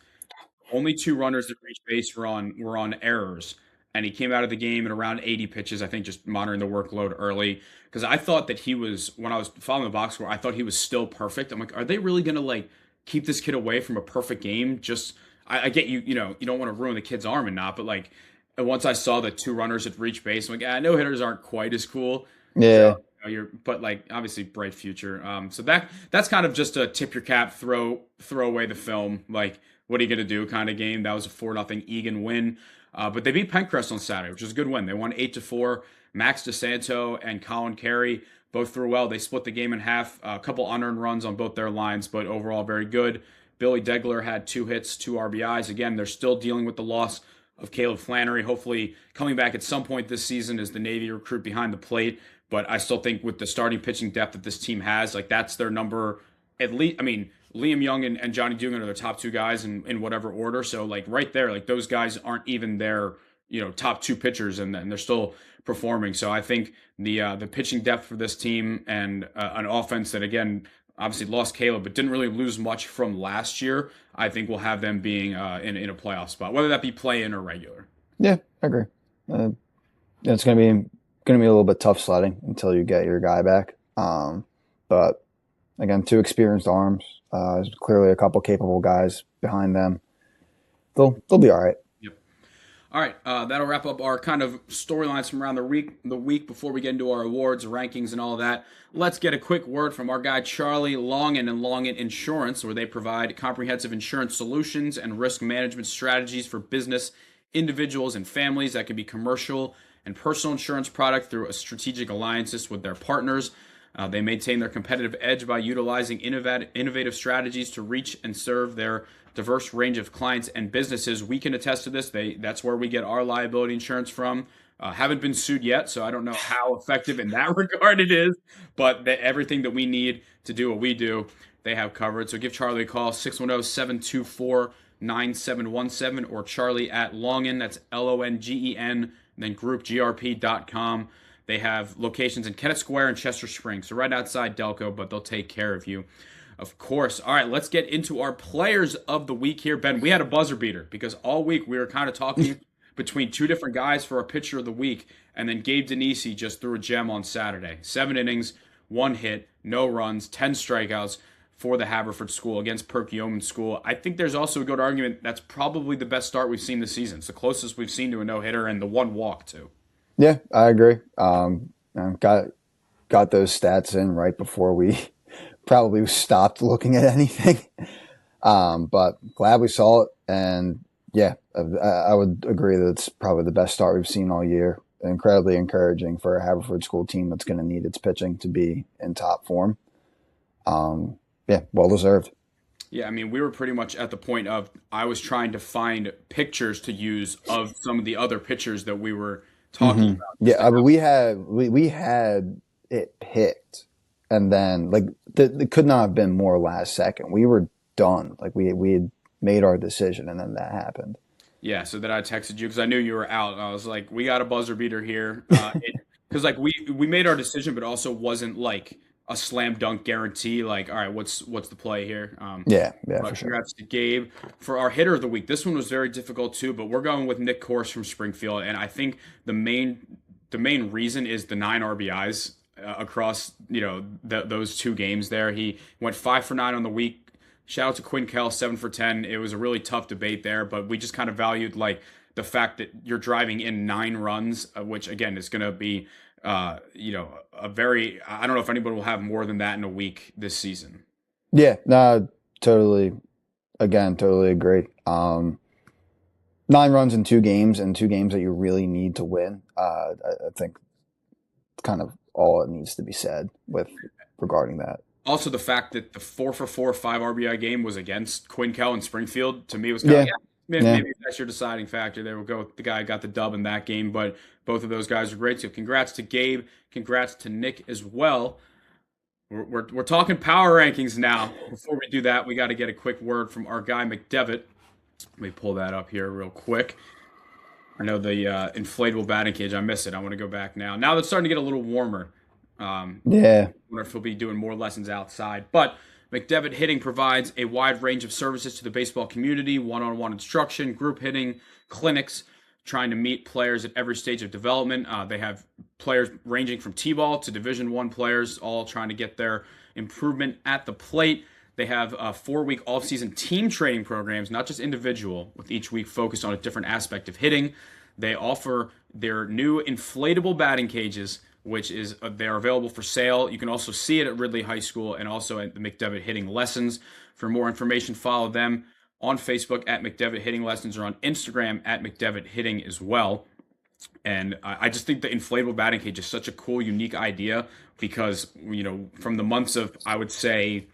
Only 2 runners that reached base were on errors. And he came out of the game at around 80 pitches, I think, just monitoring the workload early. Because I thought that he was, when I was following the box score, I thought he was still perfect. I'm like, are they really going to keep this kid away from a perfect game? Just, I get you don't want to ruin the kid's arm and not, but once I saw the 2 runners that reached base, I'm like, no hitters aren't quite as cool. Yeah. So, but obviously bright future. So that's kind of just a tip your cap, throw away the film. What are you going to do kind of game. That was a 4-0 Egan win. But they beat Pencrest on Saturday, which is a good win. They won 8-4. Max DeSanto and Colin Carey both threw well. They split the game in half. A couple unearned runs on both their lines, but overall very good. Billy Degler had 2 hits, 2 RBIs. Again, they're still dealing with the loss of Caleb Flannery, hopefully coming back at some point this season as the Navy recruit behind the plate. But I still think with the starting pitching depth that this team has, that's their number. At least, Liam Young and Johnny Dugan are the top two guys in whatever order. So like right there, like those guys aren't even their top two pitchers, and they're still performing. So I think the pitching depth for this team and an offense that again obviously lost Caleb, but didn't really lose much from last year. I think we'll have them being in a playoff spot, whether that be play-in or regular. Yeah, I agree. It's going to be a little bit tough sledding until you get your guy back. But again, two experienced arms. There's clearly a couple capable guys behind them. They'll be all right. Yep. All right, that'll wrap up our kind of storylines from around the week before we get into our awards, rankings, and all of that. Let's get a quick word from our guy Charlie Longen and Longen Insurance, where they provide comprehensive insurance solutions and risk management strategies for business, individuals, and families. That can be commercial and personal insurance product through a strategic alliances with their partners. They maintain their competitive edge by utilizing innovative strategies to reach and serve their diverse range of clients and businesses. We can attest to this. That's where we get our liability insurance from. Haven't been sued yet, so I don't know how effective in that regard it is, but everything that we need to do what we do, they have covered. So give Charlie a call, 610-724-9717, or Charlie at Longen, that's Longen, then groupgrp.com. They have locations in Kennett Square and Chester Springs, so right outside Delco, but they'll take care of you, of course. All right, let's get into our players of the week here. Ben, we had a buzzer beater because all week we were kind of talking between two different guys for our pitcher of the week, and then Gabe Denisi just threw a gem on Saturday. 7 innings, 1 hit, no runs, 10 strikeouts for the Haverford School against Perk Yeoman School. I think there's also a good argument that's probably the best start we've seen this season. It's the closest we've seen to a no-hitter and the 1 walk, too. Yeah, I agree. Got those stats in right before we probably stopped looking at anything. But glad we saw it. And yeah, I would agree that it's probably the best start we've seen all year. Incredibly encouraging for a Haverford School team that's going to need its pitching to be in top form. Yeah, well deserved. Yeah, I mean, we were pretty much at the point of I was trying to find pictures to use of some of the other pitchers that we were talking about. Yeah, I mean, we had it picked, and then like it could not have been more last second. We were done. Like we had made our decision, and then that happened. Yeah, so then I texted you because I knew you were out. I was like, we got a buzzer beater here. Because like we made our decision, but also wasn't like a slam dunk guarantee. Like, all right, what's the play here? Yeah, for sure. Congrats to Gabe for our hitter of the week. This one was very difficult too, but we're going with Nick Kors from Springfield, and I think the main reason is the 9 RBIs across those 2 games there. He went 5 for 9 on the week. Shout out to Quinn Kell, 7 for 10. It was a really tough debate there, but we just kind of valued like the fact that you're driving in 9 runs, which again is going to be, a very. I don't know if anybody will have more than that in a week this season. Yeah, no, totally agree. 9 runs in 2 games, and 2 games that you really need to win. I think it's kind of all that needs to be said with regarding that. Also, the fact that the 4 for 4, 5 RBI game was against Quinn Kell in Springfield, to me was kind of, maybe that's your deciding factor. There we'll go with the guy who got the dub in that game, but both of those guys are great. So congrats to Gabe. Congrats to Nick as well. We're talking power rankings now. Before we do that, we got to get a quick word from our guy McDevitt. Let me pull that up here real quick. I know the inflatable batting cage, I miss it. I want to go back now. Now that it's starting to get a little warmer. I wonder if he'll be doing more lessons outside. But McDevitt Hitting provides a wide range of services to the baseball community, one-on-one instruction, group hitting, clinics, trying to meet players at every stage of development. They have players ranging from T-ball to Division I players, all trying to get their improvement at the plate. They have 4-week off-season team training programs, not just individual, with each week focused on a different aspect of hitting. They offer their new inflatable batting cages, which is they're available for sale. You can also see it at Ridley High School and also at the McDevitt Hitting Lessons. For more information, follow them on Facebook at McDevitt Hitting Lessons or on Instagram at McDevitt Hitting as well. And I just think the inflatable batting cage is such a cool, unique idea because, from the months of, I would say,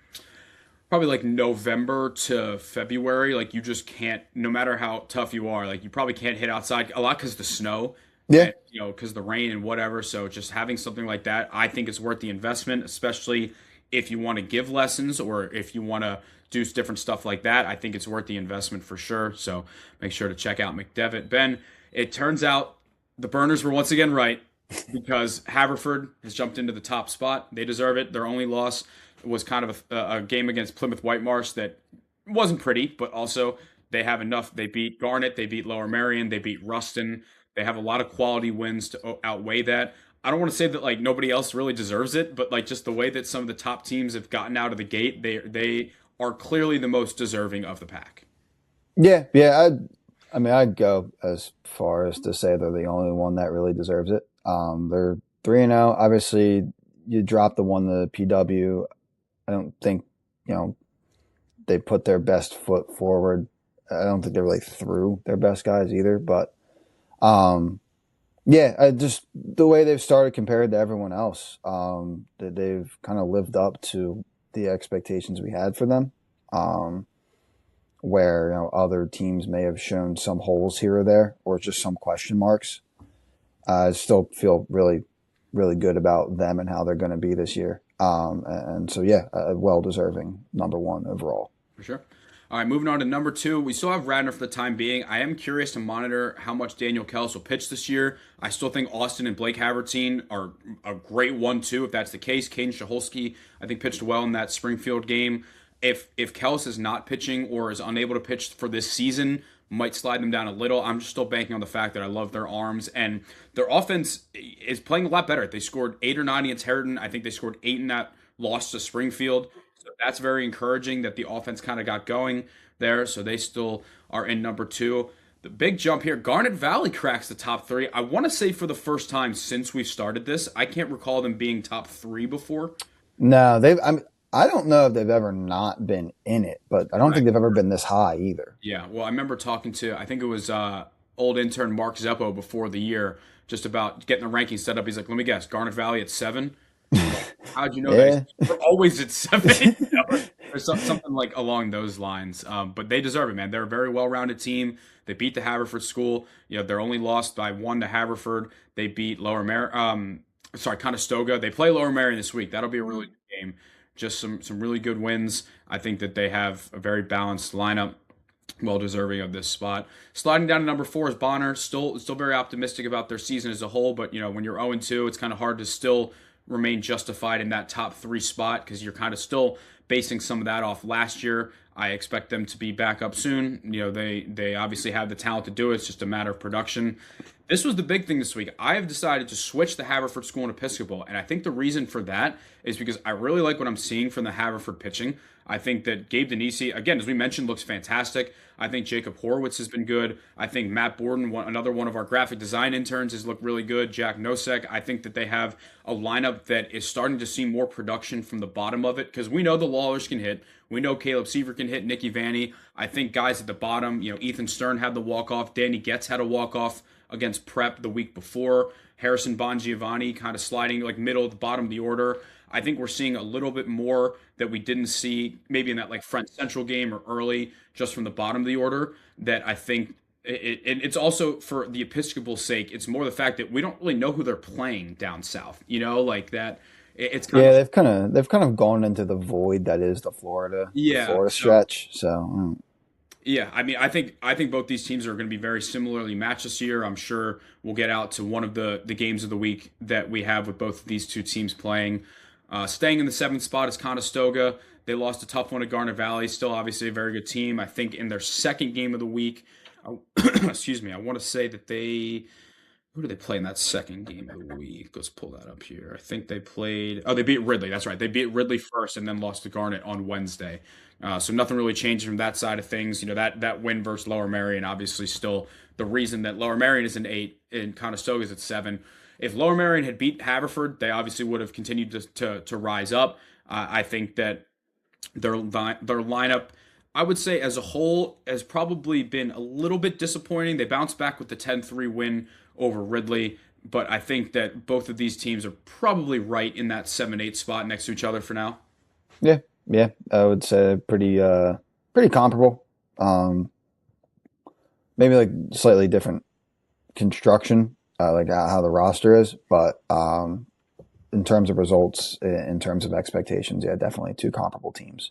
probably like November to February, like you just can't, no matter how tough you are, like you probably can't hit outside a lot because of the snow. Yeah. Because the rain and whatever. So just having something like that, I think it's worth the investment, especially if you want to give lessons or if you want to do different stuff like that, I think it's worth the investment for sure. So make sure to check out McDevitt. Ben, it turns out the Burners were once again right because Haverford has jumped into the top spot. They deserve it. Their only loss was kind of a game against Plymouth Whitemarsh that wasn't pretty, but also they have enough. They beat Garnet, they beat Lower Merion, they beat Ruston. They have a lot of quality wins to outweigh that. I don't want to say that like nobody else really deserves it, but like just the way that some of the top teams have gotten out of the gate, they are clearly the most deserving of the pack. Yeah. I mean, I'd go as far as to say they're the only one that really deserves it. They're 3-0. Obviously, you drop the one to PW. I don't think, they put their best foot forward. I don't think they really threw their best guys either. But, just the way they've started compared to everyone else, that they've kind of lived up to the expectations we had for them. Where other teams may have shown some holes here or there, or just some question marks. I still feel really, really good about them and how they're going to be this year. And so, well deserving number one overall. For sure. All right, moving on to number 2. We still have Radnor for the time being. I am curious to monitor how much Daniel Kells will pitch this year. I still think Austin and Blake Havertine are a great 1-2 if that's the case. Caden Shaholski, I think, pitched well in that Springfield game. If Kells is not pitching or is unable to pitch for this season, might slide them down a little. I'm just still banking on the fact that I love their arms, and their offense is playing a lot better. They scored 8 or 9 against Harriton. I think they scored 8 in that loss to Springfield. So that's very encouraging that the offense kind of got going there. So they still are in number 2. The big jump here, Garnet Valley cracks the top 3. I want to say for the first time since we've started this, I can't recall them being top 3 before. No, I don't know if they've ever not been in it, but I don't think they've ever been this high either. Yeah, well, I remember talking to, I think it was old intern Mark Zeppo before the year, just about getting the ranking set up. He's like, let me guess, Garnet Valley at 7? How'd you know that? We're always at 7. Or something like along those lines. But they deserve it, man. They're a very well-rounded team. They beat the Haverford school. They're only lost by 1 to Haverford. They beat Conestoga. They play Lower Merion this week. That'll be a really good game. Just some really good wins. I think that they have a very balanced lineup, well deserving of this spot. Sliding down to number 4 is Bonner. Still very optimistic about their season as a whole, but when you're 0-2, it's kind of hard to still remain justified in that top 3 spot because you're kind of still basing some of that off last year. I expect them to be back up soon. They obviously have the talent to do it. It's just a matter of production. This was the big thing this week. I have decided to switch the Haverford School and Episcopal, and I think the reason for that is because I really like what I'm seeing from the Haverford pitching. I think that Gabe Denisi, again, as we mentioned, looks fantastic. I think Jacob Horowitz has been good. I think Matt Borden, another one of our graphic design interns, has looked really good. Jack Nosek. I think that they have a lineup that is starting to see more production from the bottom of it because we know the Lawlers can hit. We know Caleb Seaver can hit, Nicky Vanny. I think guys at the bottom, Ethan Stern had the walk-off. Danny Getz had a walk-off against Prep the week before. Harrison Bongiovanni kind of sliding like middle to the bottom of the order. I think we're seeing a little bit more that we didn't see maybe in that like Front Central game or early just from the bottom of the order that I think it's also for the Episcopal's sake. It's more the fact that we don't really know who they're playing down south, like that. It's they've kind of gone into the void that is the Florida stretch. So yeah, I mean, I think both these teams are going to be very similarly matched this year. I'm sure we'll get out to one of the games of the week that we have with both of these two teams playing. Staying in the 7th spot is Conestoga. They lost a tough one to Garnet Valley. Still, obviously, a very good team. I think in their second game of the week, excuse me, I want to say that who did they play in that second game of the week? Let's pull that up here. I think they beat Ridley. That's right. They beat Ridley first and then lost to Garnet on Wednesday. So nothing really changed from that side of things. That win versus Lower Merion, obviously still the reason that Lower Merion is an 8 and Conestoga is at 7. If Lower Merion had beat Haverford, they obviously would have continued to rise up. I think that their lineup, I would say as a whole, has probably been a little bit disappointing. They bounced back with the 10-3 win over Ridley, but I think that both of these teams are probably right in that 7-8 spot next to each other for now. Yeah, I would say pretty comparable. Maybe like slightly different construction. Like how the roster is, but in terms of results, in terms of expectations, yeah, definitely two comparable teams.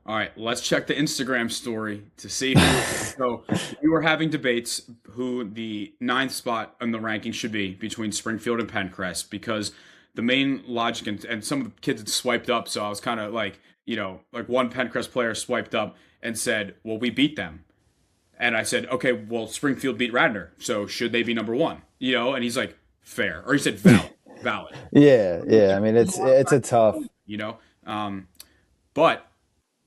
All right, let's check the Instagram story to see who. So we were having debates who the ninth spot in the ranking should be between Springfield and Pencrest, because the main logic, and some of the kids had swiped up, so I was kind of like, like one Pencrest player swiped up and said, well, we beat them. And I said, okay, well, Springfield beat Radnor, so should they be number one? And he's like, fair. Or he said valid. Yeah. I mean, it's a tough. But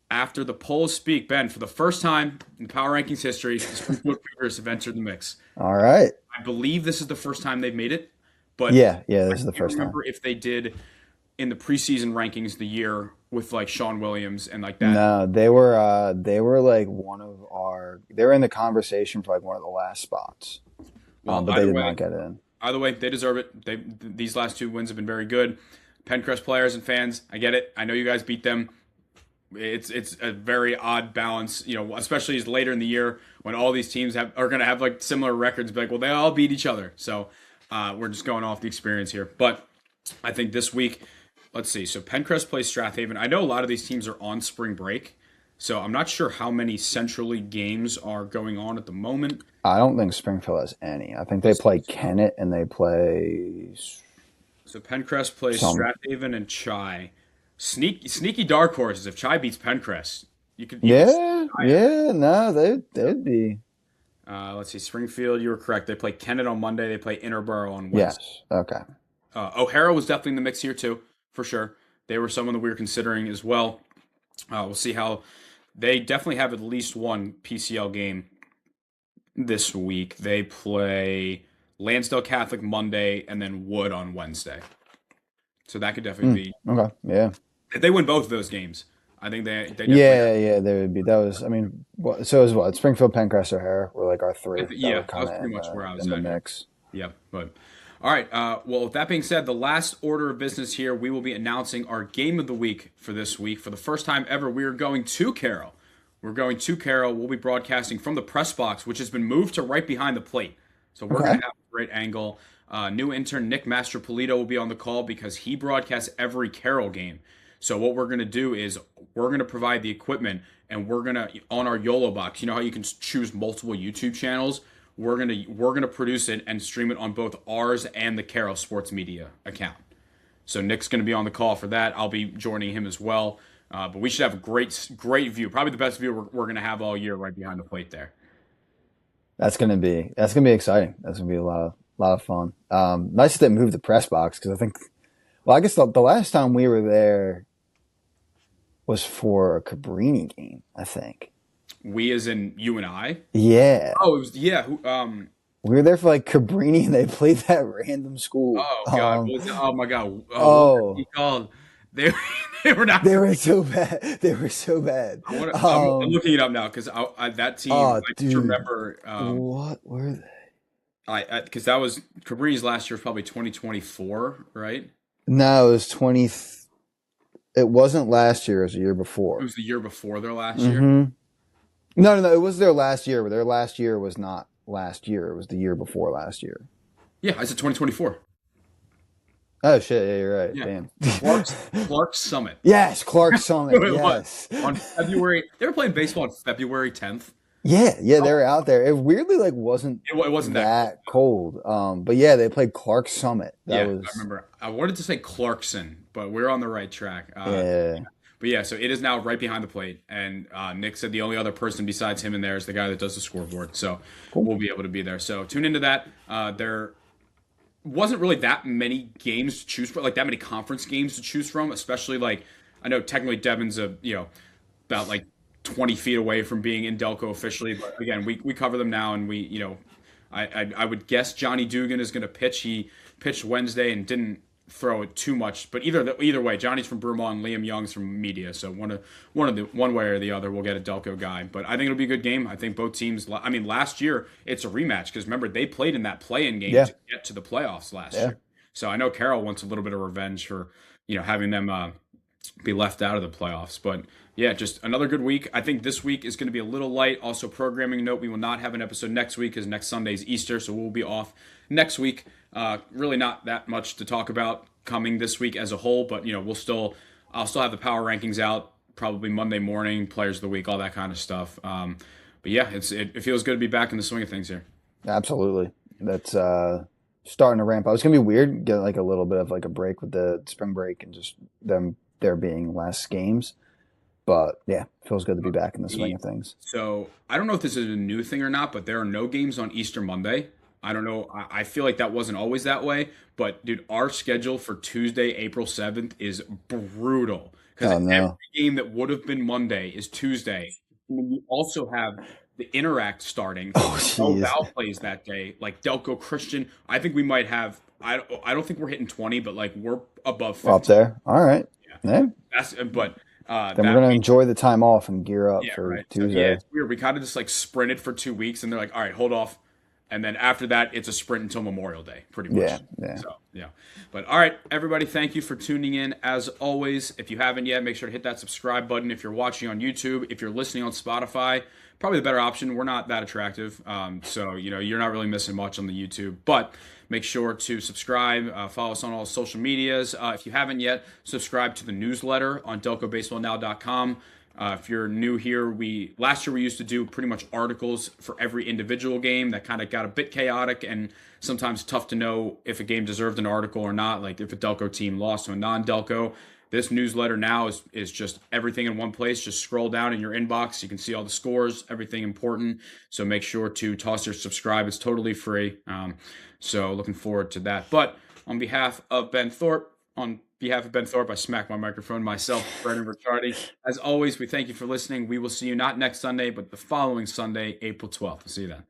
after the polls speak, Ben, for the first time in Power Rankings history, the Springfield Cougars have entered the mix. All right. I believe this is the first time they've made it. But yeah, this is the first time. I remember if they did in the preseason rankings the year with like Sean Williams and like that. No, they were like they were in the conversation for like one of the last spots. But they did not get in. Either way, they deserve it. These last two wins have been very good. Pencrest players and fans, I get it. I know you guys beat them. It's a very odd balance, especially as later in the year when all these teams are going to have like similar records. Be like, well, they all beat each other. So we're just going off the experience here. But I think this week, let's see. So Pencrest plays Strathaven. I know a lot of these teams are on spring break, so I'm not sure how many Central League games are going on at the moment. I don't think Springfield has any. I think they play Kennett and they play. So Pencrest plays Strathaven and Chai. Sneaky dark horses. If Chai beats Pencrest, you could. No, they'd be. Let's see. Springfield, you were correct. They play Kennett on Monday. They play Interborough on Wednesday. Yes. Okay. O'Hara was definitely in the mix here too, for sure. They were someone that we were considering as well. We'll see how they definitely have at least one PCL game this week. They play Lansdale Catholic Monday and then Wood on Wednesday. So that could definitely be okay. Yeah. If they win both of those games, I think they they would be. That was, I mean, so is what Springfield, Pencrest, O'Hara were like our three. That was pretty much where I was in at. The mix. Yeah, but all right. Well, with that being said, the last order of business here, we will be announcing our game of the week for this week. For the first time ever, we are going to Carroll. We'll be broadcasting from the press box, which has been moved to right behind the plate. So we're going to have a great angle. New intern Nick Mastropolito will be on the call because he broadcasts every Carroll game. So what we're going to do is we're going to provide the equipment, and we're going to, on our YOLO box, you know how you can choose multiple YouTube channels? We're going to produce it and stream it on both ours and the Carroll Sports Media account. So Nick's going to be on the call for that. I'll be joining him as well. But we should have a great view, probably the best view we're going to have all year right behind the plate there. That's going to be exciting. That's going to be a lot of fun. Nice that they moved the press box, because I think, I guess the last time we were there was for a Cabrini game, I think. We as in you and I? Yeah. Oh, it was, yeah. We were there for like Cabrini, and they played that random school. Oh, God. Oh, my God. Oh. They were not. They were so bad. I'm looking it up now because that team, I just remember. What were they? Because that was Cabrini's last year was probably 2024, right? No, it was 20. It wasn't last year. It was the year before. It was the year before their last year? No. It was their last year, but their last year was not last year. It was the year before last year. Yeah, I said 2024. Oh, shit. Yeah, you're right. Yeah. Damn. Clark's Summit. Yes, Clark's Summit. Yes. On February. They were playing baseball on February 10th. Yeah, they were out there. It weirdly wasn't that cold. But yeah, they played Clark's Summit. I remember. I wanted to say Clarkson, but we're on the right track. Yeah. But yeah, so it is now right behind the plate, and Nick said the only other person besides him in there is the guy that does the scoreboard. So We'll be able to be there. So tune into that. There wasn't really that many games to choose from, like that many conference games to choose from, especially like I know technically Devon's about like 20 feet away from being in Delco officially, but again we cover them now, and I would guess Johnny Dugan is going to pitch. He pitched Wednesday and didn't throw it too much, but either way, Johnny's from Brumont and Liam Young's from Media, so one way or the other we'll get a Delco guy. But I think it'll be a good game. I think both teams. I mean, last year it's a rematch because remember they played in that play-in game to get to the playoffs last year. So I know Carroll wants a little bit of revenge for having them be left out of the playoffs. But yeah, just another good week. I think this week is going to be a little light. Also, programming note: we will not have an episode next week because next Sunday is Easter, so we'll be off next week. Really not that much to talk about. coming this week as a whole, but I'll still have the power rankings out probably Monday morning, players of the week, all that kind of stuff. But yeah, it feels good to be back in the swing of things here. Absolutely. That's starting to ramp up. It's gonna be weird, get like a little bit of like a break with the spring break and just there being less games. But yeah, feels good to be back in the swing of things. So I don't know if this is a new thing or not, but there are no games on Easter Monday. I don't know. I feel like that wasn't always that way, but dude, our schedule for Tuesday, April 7th is brutal because every game that would have been Monday is Tuesday. And we also have the Interact starting. Val plays that day, like Delco Christian. I think we might have. I don't think we're hitting 20, but like we're above 50. Up there. All right. Yeah. Then we're gonna enjoy the time off and gear up for Tuesday. So, it's weird. We kind of just like sprinted for 2 weeks, and they're like, "All right, hold off." And then after that, it's a sprint until Memorial Day, pretty much. Yeah. So, yeah. But all right, everybody, thank you for tuning in. As always, if you haven't yet, make sure to hit that subscribe button. If you're watching on YouTube, if you're listening on Spotify, probably the better option. We're not that attractive. So, you're not really missing much on the YouTube. But make sure to subscribe. Follow us on all social medias. If you haven't yet, subscribe to the newsletter on delcobaseballnow.com. If you're new here, last year we used to do pretty much articles for every individual game. That kind of got a bit chaotic and sometimes tough to know if a game deserved an article or not, like if a Delco team lost to a non-Delco. This newsletter now is just everything in one place. Just scroll down in your inbox. You can see all the scores, everything important. So make sure to toss your subscribe. It's totally free. So looking forward to that. But on behalf of Ben Thorpe, I smacked my microphone myself, Brendan Ricciardi. As always, we thank you for listening. We will see you not next Sunday, but the following Sunday, April 12th. We'll see you then.